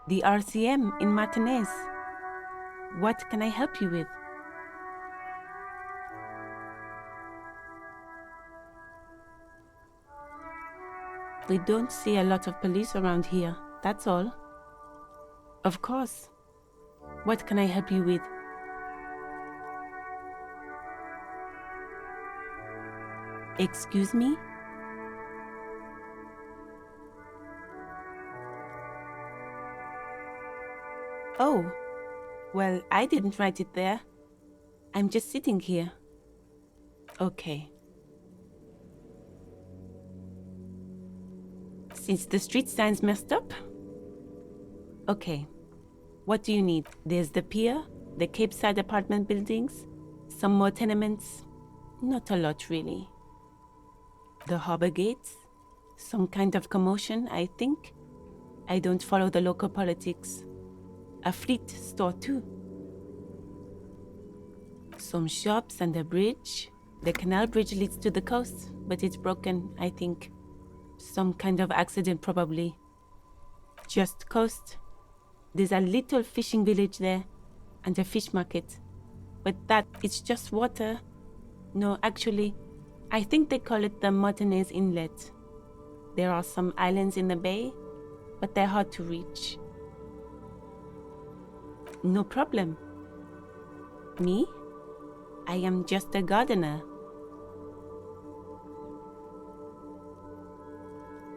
The RCM in Martinez. What can I help you with? We don't see a lot of police around here, that's all. Of course. What can I help you with? Excuse me? Oh, well, I didn't write it there. I'm just sitting here. Okay. Since the street sign's messed up? Okay. What do you need? There's the pier, the Cape Side apartment buildings, some more tenements. Not a lot, really. The harbor gates, some kind of commotion, I think. I don't follow the local politics. A fleet store, too. Some shops and a bridge. The canal bridge leads to the coast, but it's broken, I think. Some kind of accident, probably. Just coast. There's a little fishing village there, and a fish market. But it's just water. No, actually, I think they call it the Martinez Inlet. There are some islands in the bay, but they're hard to reach. No problem. Me? I am just a gardener.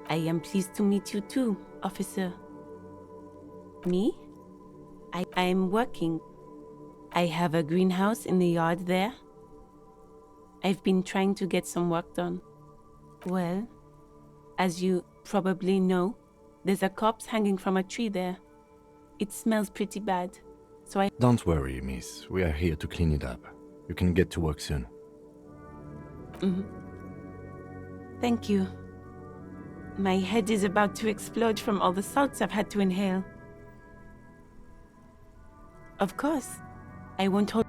I am pleased to meet you too, officer. Me? I am working. I have a greenhouse in the yard there. I've been trying to get some work done. Well, as you probably know, there's a corpse hanging from a tree there. It smells pretty bad. So Don't worry, miss. We are here to clean it up. You can get to work soon. Thank you. My head is about to explode from all the salts I've had to inhale. Of course. I won't hold...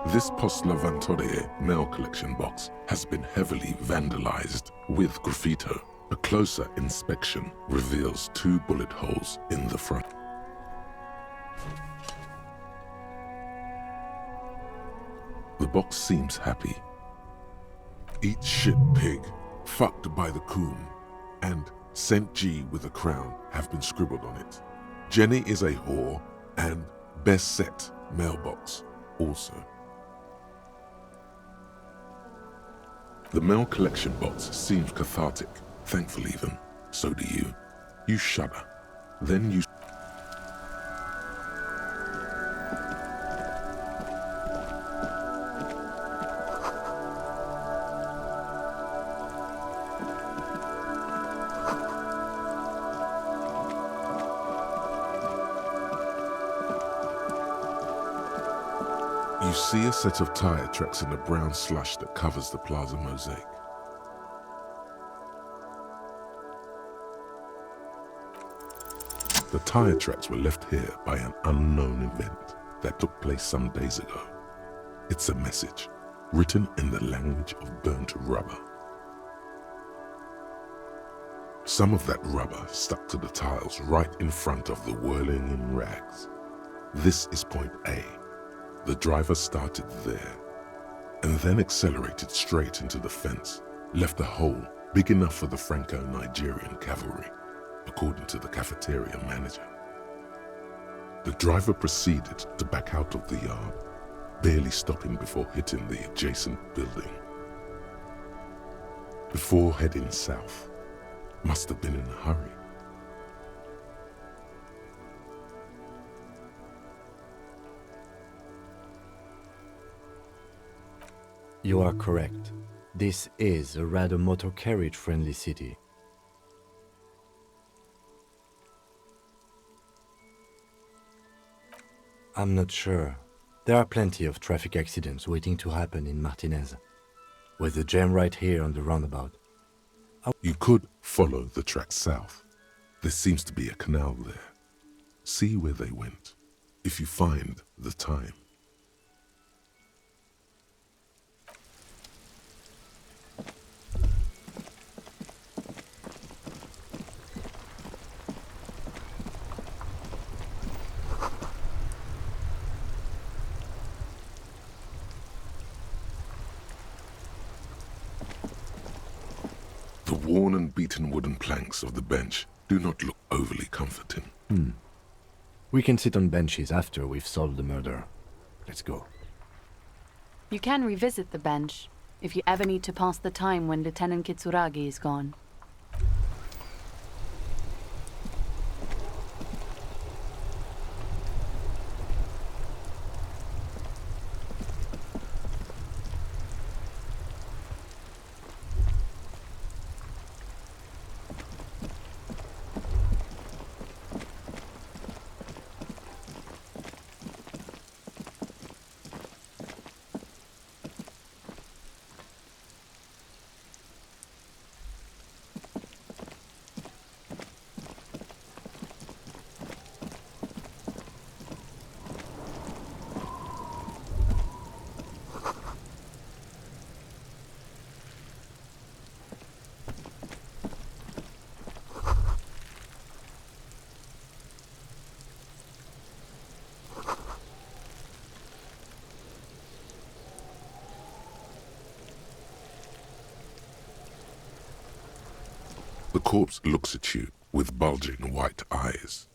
This Post Levantore mail collection box has been heavily vandalized with graffito. A closer inspection reveals 2 bullet holes in the front. The box seems happy. Eat shit pig, fucked by the coon, and St. G with a crown have been scribbled on it. Jenny is a whore, and best set mailbox also. The mail collection box seems cathartic, thankful even. So do you. You shudder. Then you... You see a set of tire tracks in the brown slush that covers the plaza mosaic. The tire tracks were left here by an unknown event that took place some days ago. It's a message, written in the language of burnt rubber. Some of that rubber stuck to the tiles right in front of the whirling in rags. This is point A. The driver started there, and then accelerated straight into the fence, left a hole big enough for the Franco-Nigerian cavalry, according to the cafeteria manager. The driver proceeded to back out of the yard, barely stopping before hitting the adjacent building. Before heading south, must have been in a hurry. You are correct. This is a rather motor carriage-friendly city. I'm not sure. There are plenty of traffic accidents waiting to happen in Martinez, with the jam right here on the roundabout. You could follow the track south. There seems to be a canal there. See where they went, if you find the time. The worn and beaten wooden planks of the bench do not look overly comforting. We can sit on benches after we've solved the murder. Let's go. You can revisit the bench if you ever need to pass the time when Lieutenant Kitsuragi is gone. The corpse looks at you with bulging white eyes.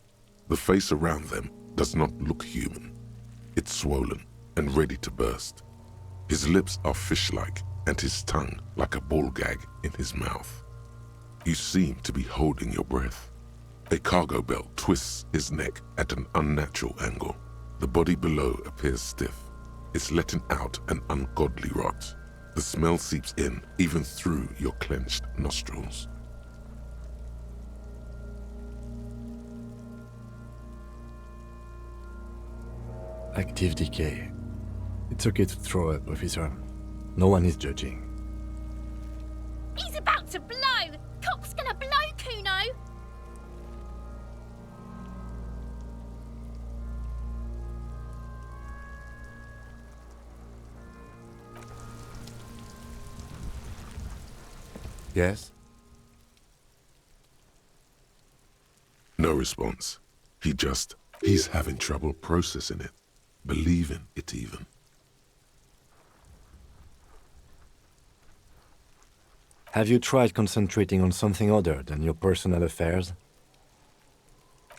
The face around them does not look human. It's swollen and ready to burst. His lips are fish-like and his tongue like a ball gag in his mouth. You seem to be holding your breath. A cargo belt twists his neck at an unnatural angle. The body below appears stiff. It's letting out an ungodly rot. The smell seeps in even through your clenched nostrils. Active decay. It's okay to throw up, officer. No one is judging. He's about to blow! Cock's gonna blow, Kuno! Yes? No response. He's having trouble processing it, believing it even. Have you tried concentrating on something other than your personal affairs?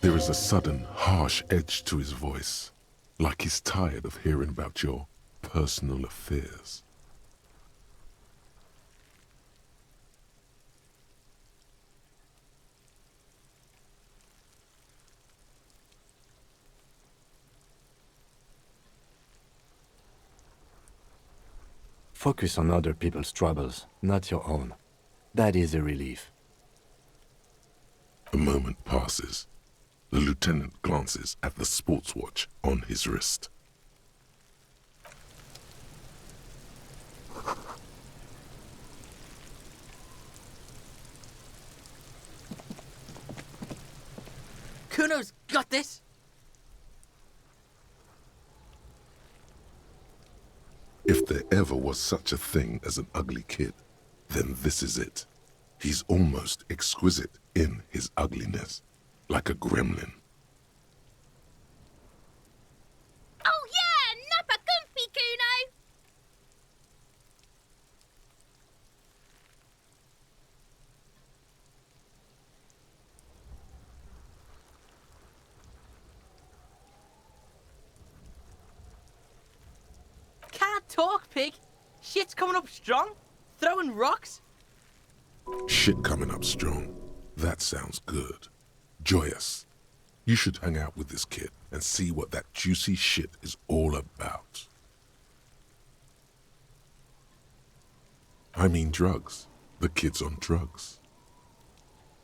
There is a sudden, harsh edge to his voice, like he's tired of hearing about your personal affairs. Focus on other people's troubles, not your own. That is a relief. A moment passes. The lieutenant glances at the sports watch on his wrist. Kuno's got this! If there ever was such a thing as an ugly kid, then this is it. He's almost exquisite in his ugliness, like a gremlin. Oh yeah! Nappa Gumpy, Kuno! Can't talk, pig! Shit's coming up strong! Throwing rocks! Shit coming up strong. That sounds good. Joyous. You should hang out with this kid and see what that juicy shit is all about. I mean drugs. The kid's on drugs.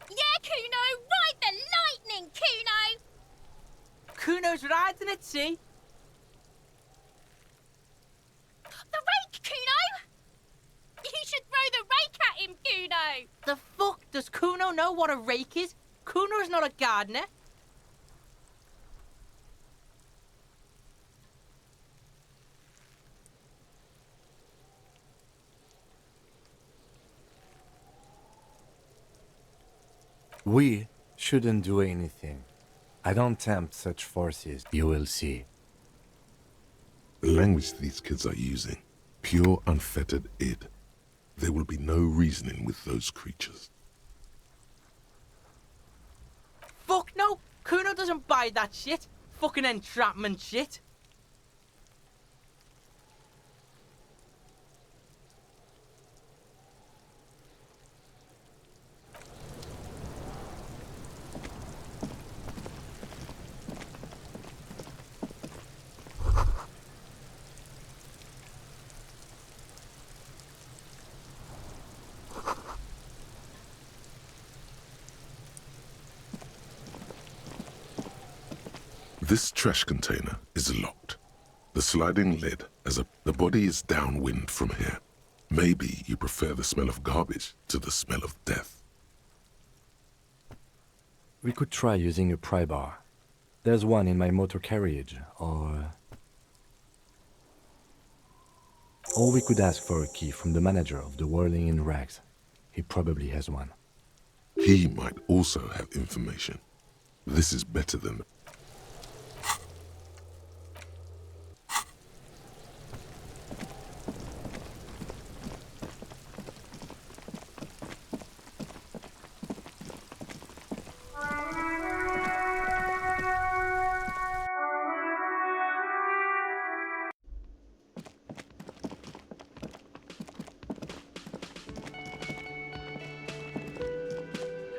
Yeah, Kuno, ride the lightning, Kuno! Kuno's riding it, see? The rake, Kuno! You should throw the rake at him, Kuno! The fuck does Kuno know what a rake is? Kuno's not a gardener. We shouldn't do anything. I don't tempt such forces. You will see. The language these kids are using, pure unfettered id. There will be no reasoning with those creatures. Fuck no! Kuno doesn't buy that shit. Fucking entrapment shit. This trash container is locked. The sliding lid the body is downwind from here. Maybe you prefer the smell of garbage to the smell of death. We could try using a pry bar. There's one in my motor carriage, or we could ask for a key from the manager of the Whirling in Rags. He probably has one. He might also have information. This is better than...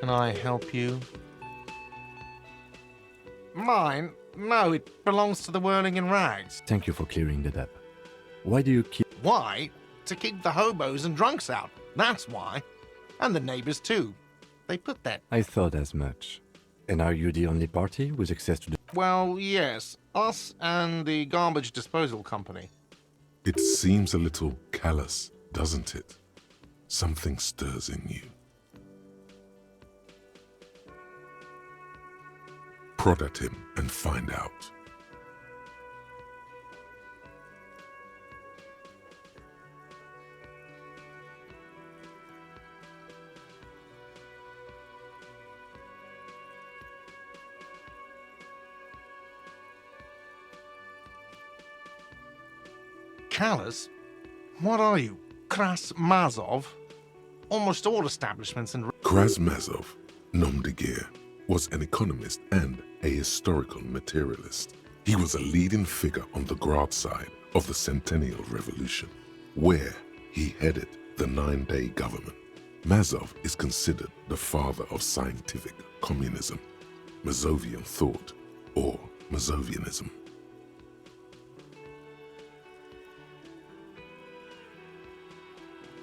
Can I help you? Mine? No, it belongs to the Whirling in Rags. Thank you for clearing that up. Why do you keep... Why? To keep the hobos and drunks out. That's why. And the neighbors too. They put that. I thought as much. And are you the only party with access to the... Well, yes. Us and the garbage disposal company. It seems a little callous, doesn't it? Something stirs in you. Prod at him and find out. Callous? What are you? Krasmazov? Almost all establishments in... Krasmazov, nom de guerre, was an economist and a historical materialist. He was a leading figure on the Grad side of the Centennial Revolution, where he headed the 9-day government. Mazov is considered the father of scientific communism, Mazovian thought, or Mazovianism.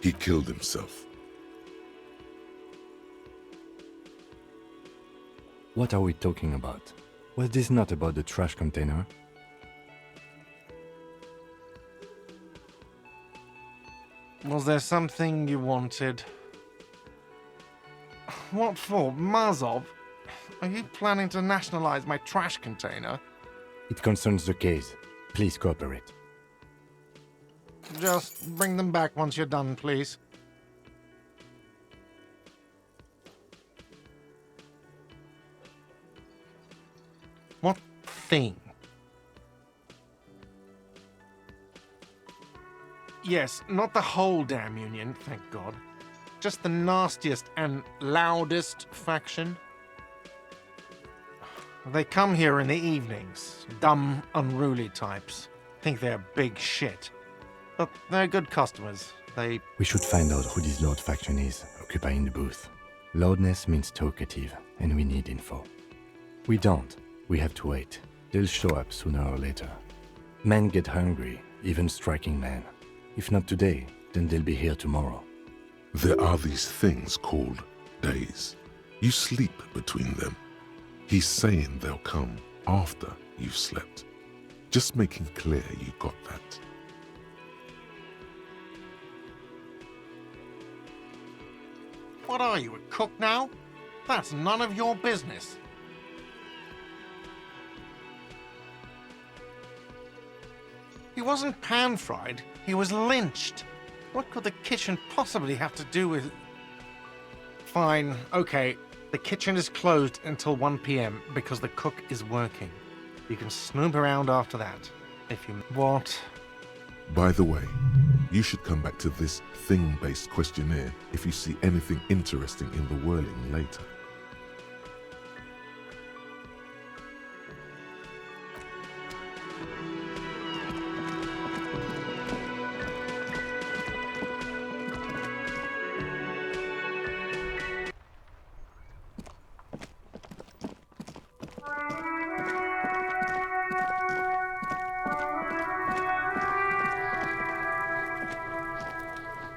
He killed himself. What are we talking about? Was this not about the trash container? Was there something you wanted? What for? Mazov? Are you planning to nationalize my trash container? It concerns the case. Please cooperate. Just bring them back once you're done, please. What thing? Yes, not the whole damn union, thank God. Just the nastiest and loudest faction. They come here in the evenings. Dumb, unruly types. Think they're big shit. But they're good customers. We should find out who this Lord faction is, occupying the booth. Loudness means talkative, and we need info. We don't. We have to wait. They'll show up sooner or later. Men get hungry, even striking men. If not today, then they'll be here tomorrow. There are these things called days. You sleep between them. He's saying they'll come after you've slept. Just making clear you got that. What are you, a cook now? That's none of your business. He wasn't pan-fried, he was lynched. What could the kitchen possibly have to do with... Fine, okay. The kitchen is closed until 1 p.m. because the cook is working. You can snoop around after that, if you... What? By the way, you should come back to this thing-based questionnaire if you see anything interesting in the whirling later.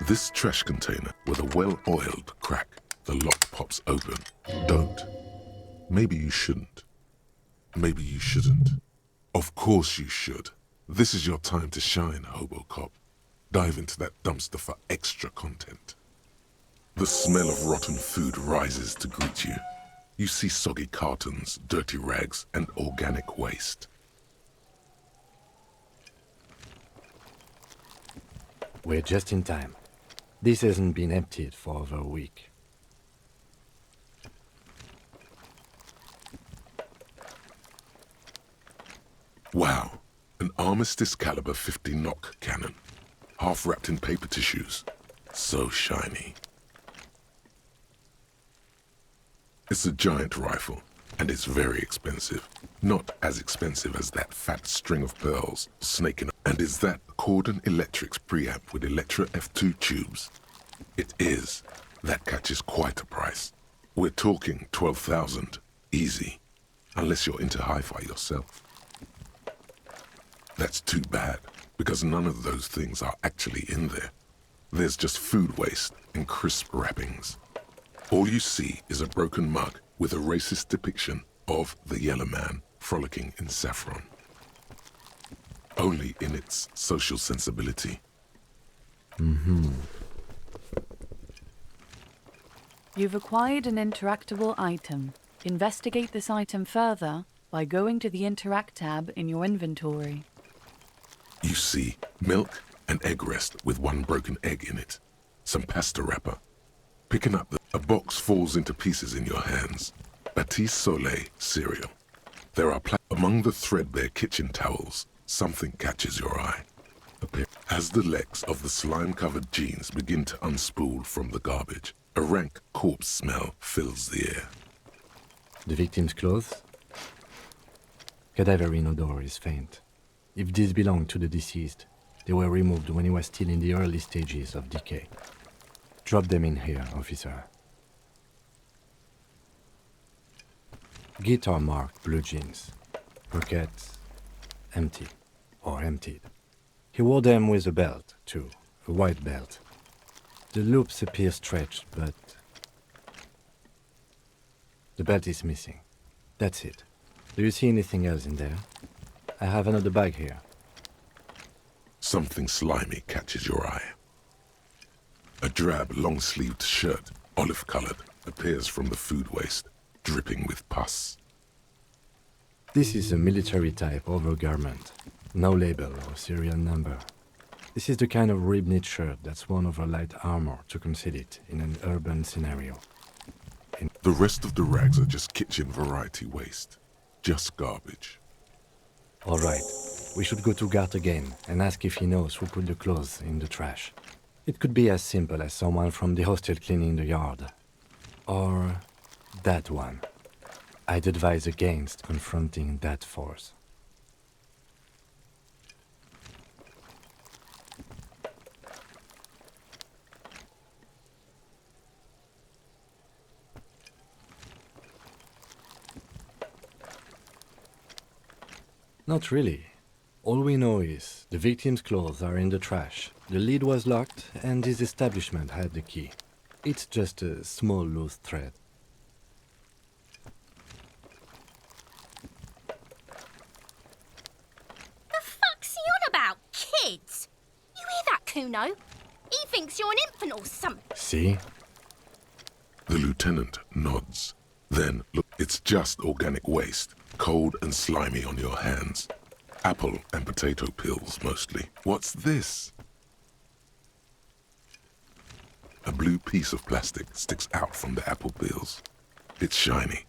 This trash container with a well-oiled crack, the lock pops open. Don't. Maybe you shouldn't. Maybe you shouldn't. Of course you should. This is your time to shine, Hobo-Cop. Dive into that dumpster for extra content. The smell of rotten food rises to greet you. You see soggy cartons, dirty rags, and organic waste. We're just in time. This hasn't been emptied for over a week. Wow, an Armistice caliber 50 knock cannon, half wrapped in paper tissues. So shiny. It's a giant rifle, and it's very expensive. Not as expensive as that fat string of pearls snaking. And is that Cordon Electric's preamp with Electra F2 tubes? It is. That catches quite a price. We're talking 12,000, easy, unless you're into hi-fi yourself. That's too bad, because none of those things are actually in there. There's just food waste and crisp wrappings. All you see is a broken mug with a racist depiction of the yellow man frolicking in saffron. Only in its social sensibility. You've acquired an interactable item. Investigate this item further by going to the Interact tab in your inventory. You see milk and egg rest with one broken egg in it. Some pasta wrapper. Picking up a box falls into pieces in your hands. Batiste Soleil cereal. There are among the threadbare kitchen towels. Something catches your eye. As the legs of the slime-covered jeans begin to unspool from the garbage, a rank corpse smell fills the air. The victim's clothes? Cadaverine odor is faint. If these belong to the deceased, they were removed when he was still in the early stages of decay. Drop them in here, officer. Guitar-marked blue jeans. Pockets empty, or emptied. He wore them with a belt, too, a white belt. The loops appear stretched, but the belt is missing. That's it. Do you see anything else in there? I have another bag here. Something slimy catches your eye. A drab, long-sleeved shirt, olive-colored, appears from the food waste, dripping with pus. This is a military-type overgarment. No label or serial number. This is the kind of rib-knit shirt that's worn over light armor to conceal it in an urban scenario. The rest of the rags are just kitchen variety waste. Just garbage. All right, we should go to Gart again and ask if he knows who put the clothes in the trash. It could be as simple as someone from the hostel cleaning the yard. Or that one. I'd advise against confronting that force. Not really. All we know is the victim's clothes are in the trash, the lid was locked, and his establishment had the key. It's just a small loose thread. The fuck's he on about? Kids? You hear that, Kuno? He thinks you're an infant or something. See? The lieutenant nods. Then, look, it's just organic waste, cold and slimy on your hands. Apple and potato peels, mostly. What's this? A blue piece of plastic sticks out from the apple peels. It's shiny.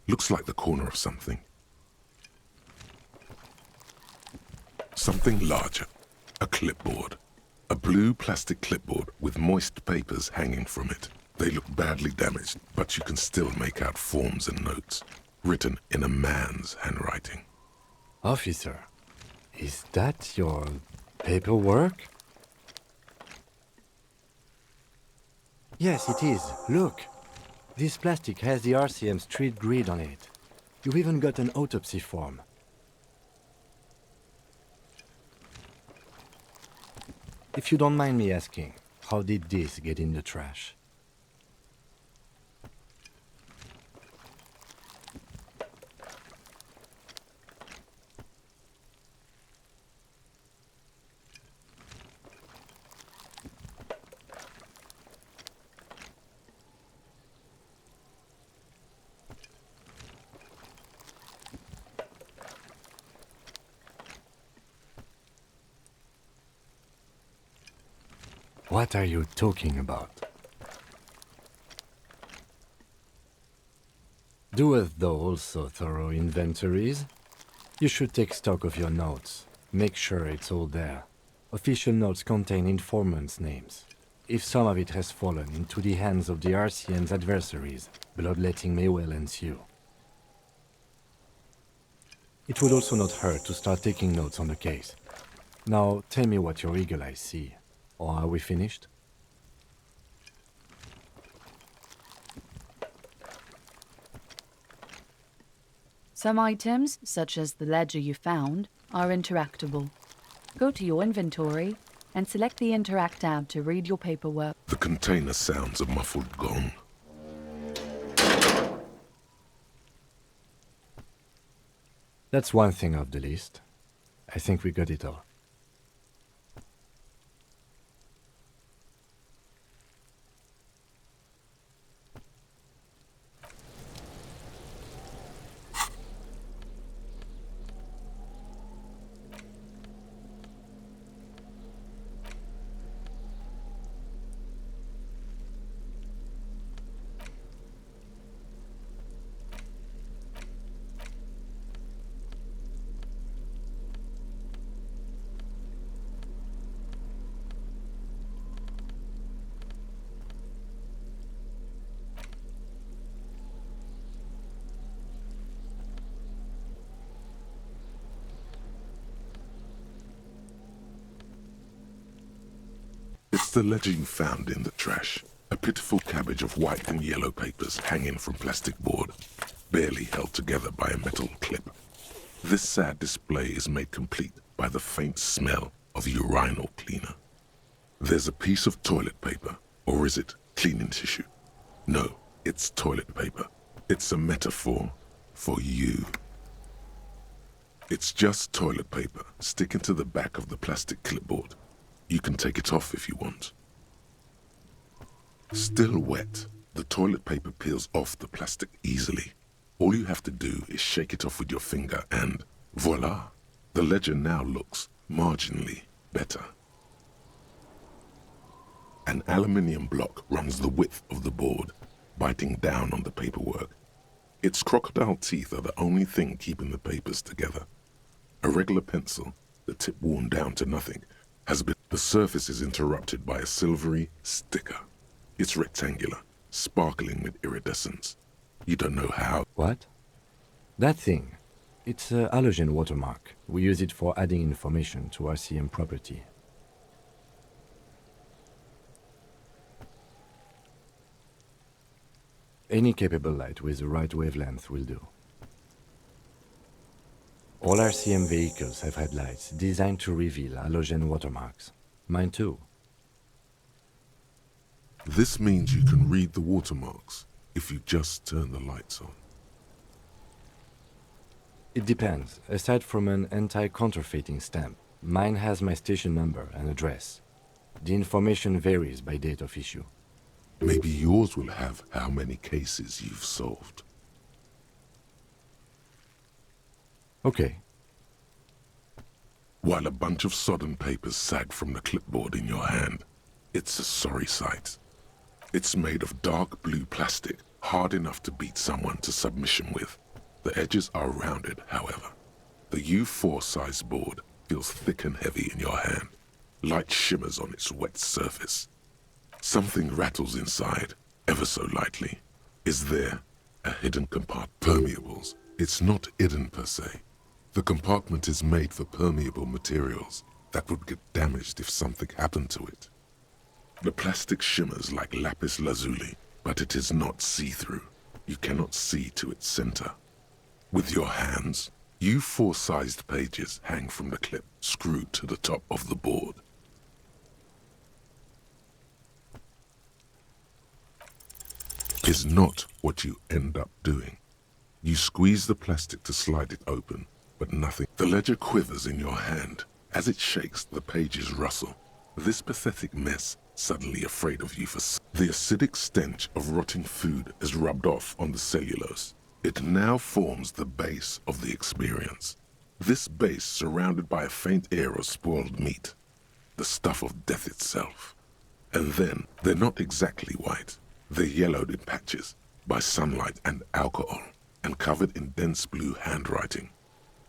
Looks like the corner of something. Something larger. A clipboard. A blue plastic clipboard with moist papers hanging from it. They look badly damaged, but you can still make out forms and notes, written in a man's handwriting. Officer, is that your paperwork? Yes, it is. Look. This plastic has the RCM street grid on it. You've even got an autopsy form. If you don't mind me asking, how did this get in the trash? What are you talking about? Doeth thou also thorough inventories? You should take stock of your notes. Make sure it's all there. Official notes contain informants' names. If some of it has fallen into the hands of the RCM's adversaries, bloodletting may well ensue. It would also not hurt to start taking notes on the case. Now, tell me what your eagle eyes see. Or are we finished? Some items, such as the ledger you found, are interactable. Go to your inventory and select the Interact tab to read your paperwork. The container sounds a muffled gong. That's one thing off the list. I think we got it all. It's the ledger you found in the trash. A pitiful cabbage of white and yellow papers hanging from plastic board, barely held together by a metal clip. This sad display is made complete by the faint smell of urinal cleaner. There's a piece of toilet paper, or is it cleaning tissue? No, it's toilet paper. It's a metaphor for you. It's just toilet paper sticking to the back of the plastic clipboard. You can take it off if you want. Still wet, the toilet paper peels off the plastic easily. All you have to do is shake it off with your finger and voila! The ledger now looks marginally better. An aluminium block runs the width of the board, biting down on the paperwork. Its crocodile teeth are the only thing keeping the papers together. A regular pencil, the tip worn down to nothing, has been. The surface is interrupted by a silvery sticker. It's rectangular, sparkling with iridescence. You don't know how. What? That thing. It's a halogen watermark. We use it for adding information to RCM property. Any capable light with the right wavelength will do. All RCM vehicles have headlights designed to reveal halogen watermarks. Mine too. This means you can read the watermarks if you just turn the lights on. It depends. Aside from an anti-counterfeiting stamp, mine has my station number and address. The information varies by date of issue. Maybe yours will have how many cases you've solved. Okay. While a bunch of sodden papers sag from the clipboard in your hand, it's a sorry sight. It's made of dark blue plastic, hard enough to beat someone to submission with. The edges are rounded, however. The U4 size board feels thick and heavy in your hand. Light shimmers on its wet surface. Something rattles inside, ever so lightly. Is there a hidden compartment? Permeables. It's not hidden per se. The compartment is made for permeable materials that would get damaged if something happened to it. The plastic shimmers like lapis lazuli, but it is not see-through. You cannot see to its center. With your hands, U4-sized pages hang from the clip screwed to the top of the board. Is not what you end up doing. You squeeze the plastic to slide it open, but nothing. The ledger quivers in your hand. As it shakes, the pages rustle. This pathetic mess, suddenly afraid of you for the acidic stench of rotting food is rubbed off on the cellulose. It now forms the base of the experience. This base surrounded by a faint air of spoiled meat, the stuff of death itself. And then, they're not exactly white. They're yellowed in patches by sunlight and alcohol, and covered in dense blue handwriting.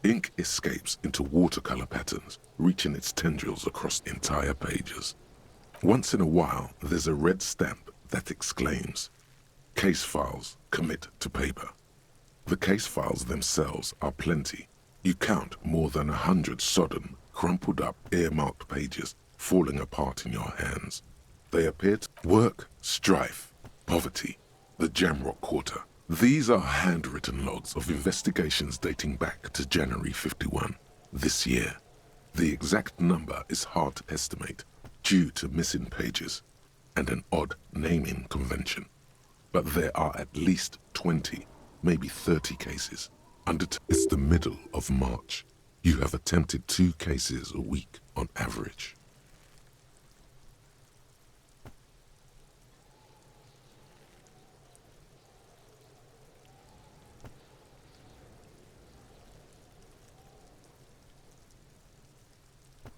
Ink escapes into watercolor patterns, reaching its tendrils across entire pages. Once in a while, there's a red stamp that exclaims, "Case files, commit to paper." The case files themselves are plenty. You count more than 100 sodden, crumpled up, earmarked pages falling apart in your hands. They appear to work, strife, poverty, the Jamrock Quarter. These are handwritten logs of investigations dating back to January 51, this year. The exact number is hard to estimate due to missing pages and an odd naming convention. But there are at least 20, maybe 30 cases. It's the middle of March. You have attempted 2 cases a week on average.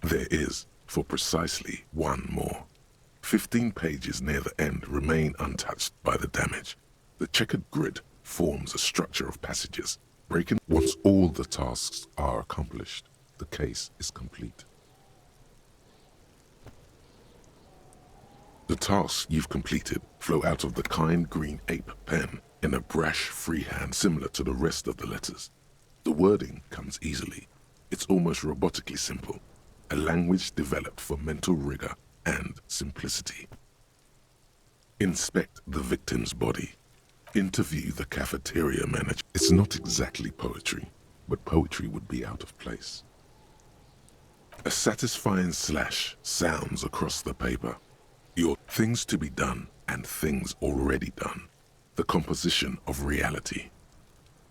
There is, for precisely one more. 15 pages near the end remain untouched by the damage. The checkered grid forms a structure of passages, breaking. Once all the tasks are accomplished, the case is complete. The tasks you've completed flow out of the kind green ape pen in a brash freehand similar to the rest of the letters. The wording comes easily. It's almost robotically simple. A language developed for mental rigor and simplicity. Inspect the victim's body. Interview the cafeteria manager. It's not exactly poetry, but poetry would be out of place. A satisfying slash sounds across the paper. Your things to be done and things already done. The composition of reality.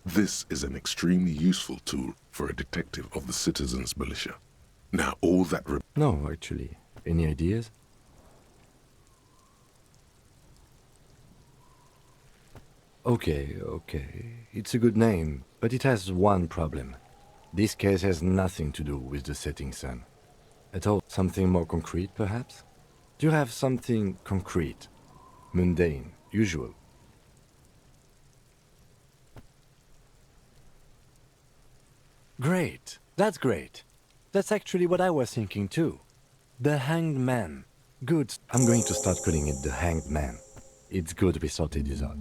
This is an extremely useful tool for a detective of the citizens' militia. Now all that No, actually. Any ideas? Okay. It's a good name, but it has one problem. This case has nothing to do with the setting sun. At all. Something more concrete, perhaps? Do you have something concrete? Mundane, usual? Great. That's great. That's actually what I was thinking too. The Hanged Man. Good. I'm going to start calling it the Hanged Man. It's good we sorted this out.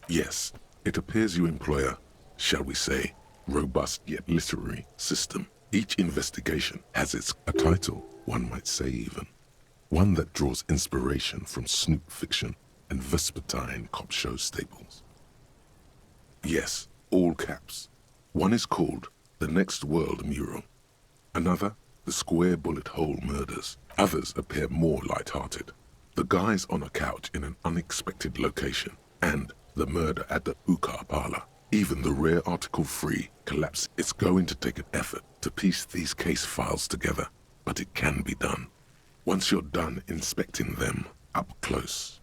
Yes, it appears you employ a, shall we say, robust yet literary system. Each investigation has a title, one might say even. One that draws inspiration from snoop fiction and vespertine cop show staples. Yes, all caps. One is called The Next World Mural. Another, The Square Bullet Hole Murders. Others appear more light-hearted. The guys on a couch in an unexpected location, and The Murder at the Hookah Parlor. Even the rare article-free collapse. It's going to take an effort to piece these case files together, but it can be done. Once you're done inspecting them up close.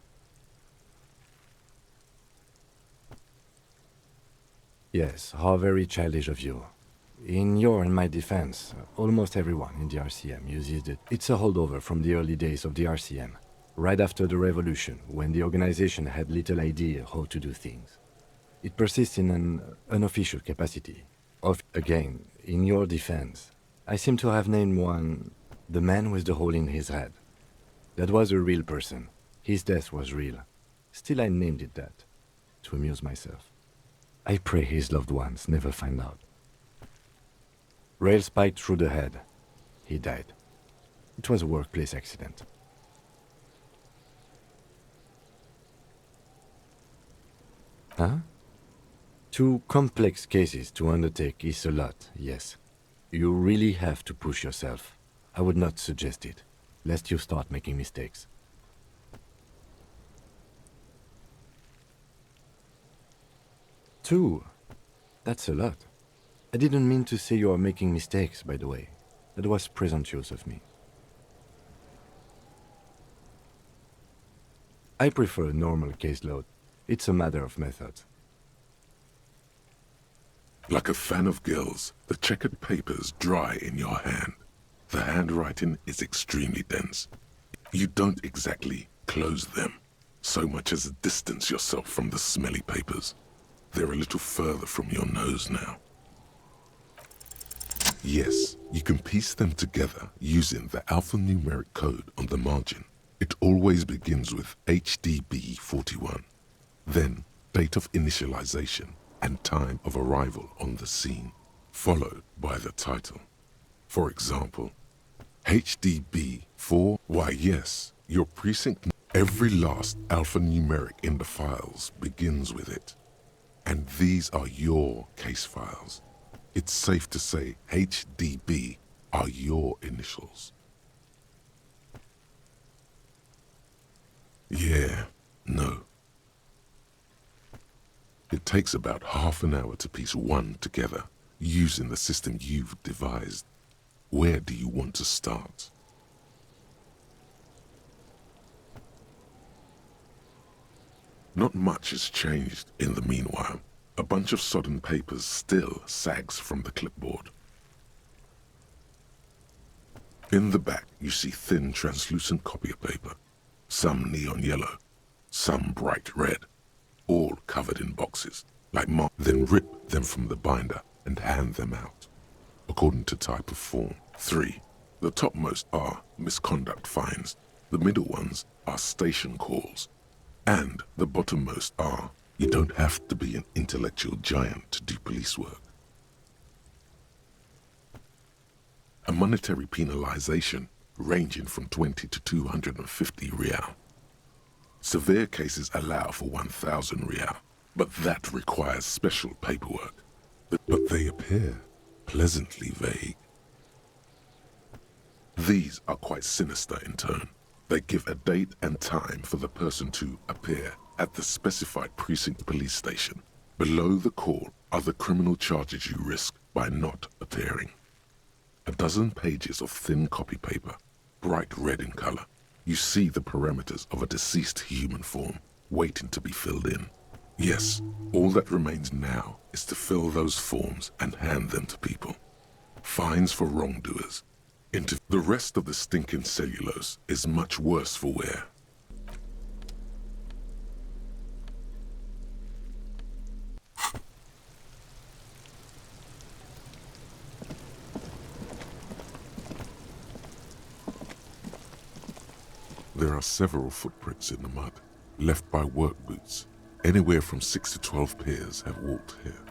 Yes, how very childish of you. In your and my defense, almost everyone in the RCM uses it. It's a holdover from the early days of the RCM, right after the revolution, when the organization had little idea how to do things. It persists in an unofficial capacity. Again, in your defense, I seem to have named one the man with the hole in his head. That was a real person. His death was real. Still, I named it that, to amuse myself. I pray his loved ones never find out. Rail spiked through the head. He died. It was a workplace accident. Huh? 2 complex cases to undertake is a lot, yes. You really have to push yourself. I would not suggest it, lest you start making mistakes. Two? That's a lot. I didn't mean to say you are making mistakes, by the way. That was presumptuous of me. I prefer a normal caseload. It's a matter of method. Like a fan of gills, the checkered papers dry in your hand. The handwriting is extremely dense. You don't exactly close them, so much as distance yourself from the smelly papers. They're a little further from your nose now. Yes, you can piece them together using the alphanumeric code on the margin. It always begins with HDB 41, then date of initialization and time of arrival on the scene, followed by the title. For example, HDB 4, why yes, your precinct, every last alphanumeric in the files begins with it. And these are your case files. It's safe to say HDB are your initials. Yeah, no. It takes about half an hour to piece one together using the system you've devised. Where do you want to start? Not much has changed in the meanwhile. A bunch of sodden papers still sags from the clipboard. In the back, you see thin, translucent copier paper. Some neon yellow, some bright red, all covered in boxes, like mark. Then rip them from the binder and hand them out, according to type of form. 3. The topmost are misconduct fines. The middle ones are station calls. And the bottommost are, you don't have to be an intellectual giant to do police work. A monetary penalization ranging from 20 to 250 real. Severe cases allow for 1,000 real, but that requires special paperwork. But they appear pleasantly vague. These are quite sinister in tone. They give a date and time for the person to appear at the specified precinct police station. Below the call are the criminal charges you risk by not appearing. A dozen pages of thin copy paper, bright red in color. You see the parameters of a deceased human form waiting to be filled in. Yes, all that remains now is to fill those forms and hand them to people. Fines for wrongdoers. Into the rest of the stinking cellulose is much worse for wear. There are several footprints in the mud, left by work boots, Anywhere from 6 to 12 pairs have walked here.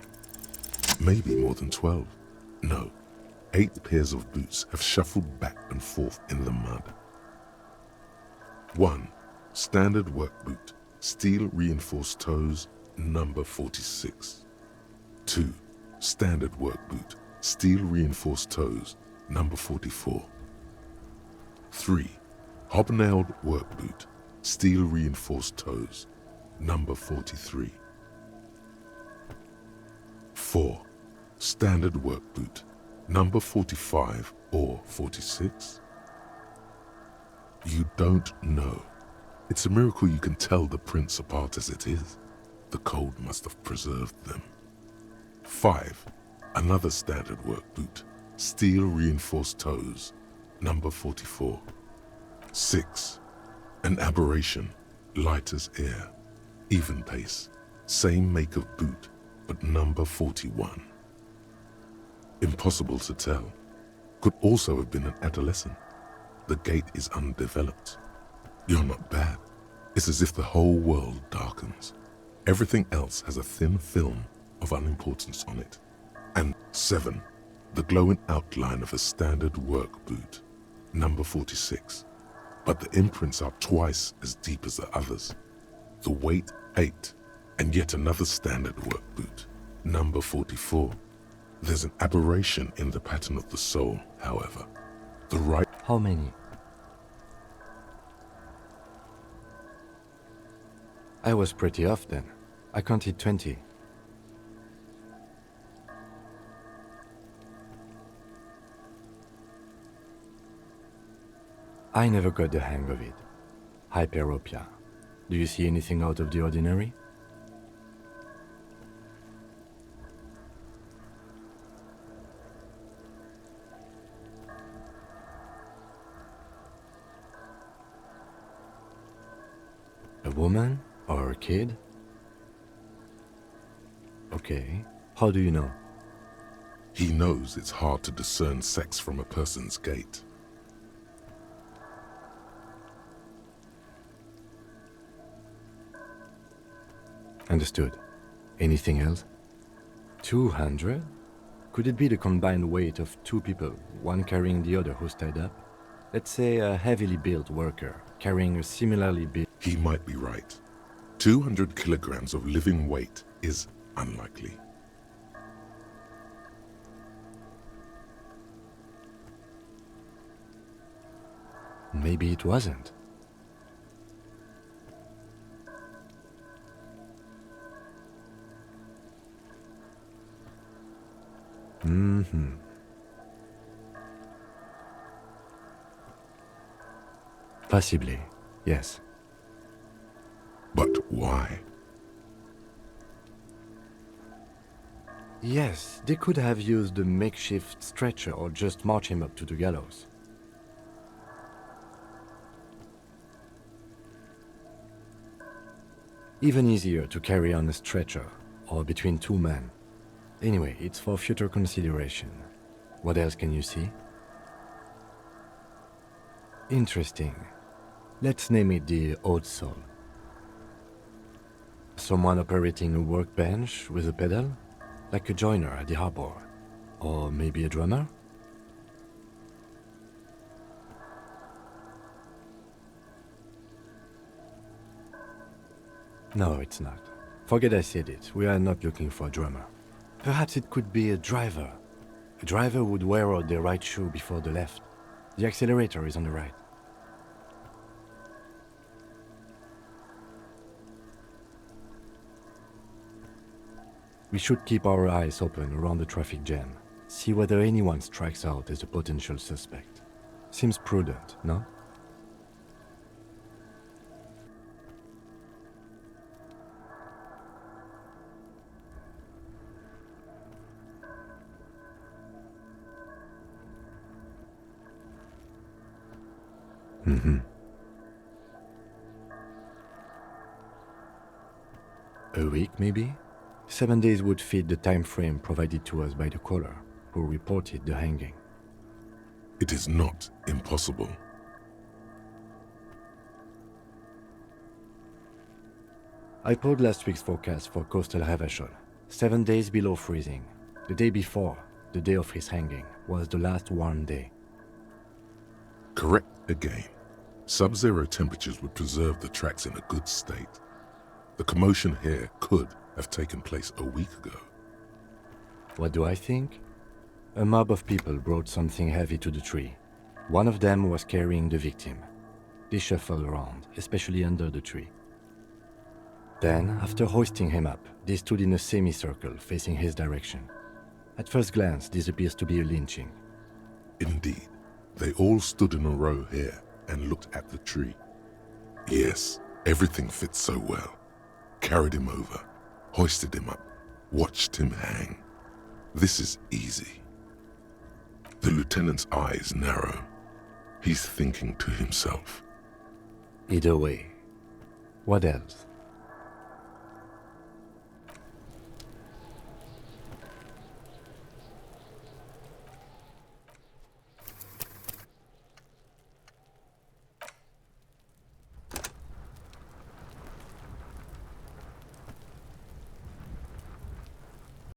Maybe more than 12. No, 8 pairs of boots have shuffled back and forth in the mud. 1. Standard work boot, steel reinforced toes, number 46. 2. Standard work boot, steel reinforced toes, number 44. 3. Hobnailed work boot, steel reinforced toes, number 43. 4. Standard work boot, number 45 or 46. You don't know. It's a miracle you can tell the prints apart as it is. The cold must have preserved them. 5. Another standard work boot, steel reinforced toes, number 44. 6. An aberration, light as air, even pace, same make of boot, but number 41. Impossible to tell. Could also have been an adolescent. The gait is undeveloped. You're not bad. It's as if the whole world darkens. Everything else has a thin film of unimportance on it. And 7. The glowing outline of a standard work boot, number 46. But the imprints are twice as deep as the others. The weight 8, and yet another standard work boot, number 44. There's an aberration in the pattern of the sole, however. The right... How many? I was pretty off then. I counted 20. I never got the hang of it. Hyperopia. Do you see anything out of the ordinary? A woman or a kid? Okay. How do you know? He knows it's hard to discern sex from a person's gait. Understood. Anything else? 200? Could it be the combined weight of 2 people, one carrying the other who's tied up? Let's say a heavily built worker carrying a similarly built... He might be right. 200 kilograms of living weight is unlikely. Maybe it wasn't. Possibly, yes. But why? Yes, they could have used a makeshift stretcher or just march him up to the gallows. Even easier to carry on a stretcher or between 2 men. Anyway, it's for future consideration. What else can you see? Interesting. Let's name it the odd soul. Someone operating a workbench with a pedal, like a joiner at the harbor. Or maybe a drummer? No, it's not. Forget I said it. We are not looking for a drummer. Perhaps it could be a driver. A driver would wear out the right shoe before the left. The accelerator is on the right. We should keep our eyes open around the traffic jam. See whether anyone strikes out as a potential suspect. Seems prudent, no? A week, maybe? 7 days would fit the time frame provided to us by the caller, who reported the hanging. It is not impossible. I pulled last week's forecast for coastal Havashol. 7 days below freezing. The day before, the day of his hanging, was the last warm day. Correct again. Sub-zero temperatures would preserve the tracks in a good state. The commotion here could have taken place a week ago. What do I think? A mob of people brought something heavy to the tree. One of them was carrying the victim. They shuffled around, especially under the tree. Then, after hoisting him up, they stood in a semicircle facing his direction. At first glance, this appears to be a lynching. Indeed, they all stood in a row here and looked at the tree. Yes, everything fits so well. Carried him over, hoisted him up, watched him hang. This is easy. The lieutenant's eyes narrow. He's thinking to himself. Either way, what else?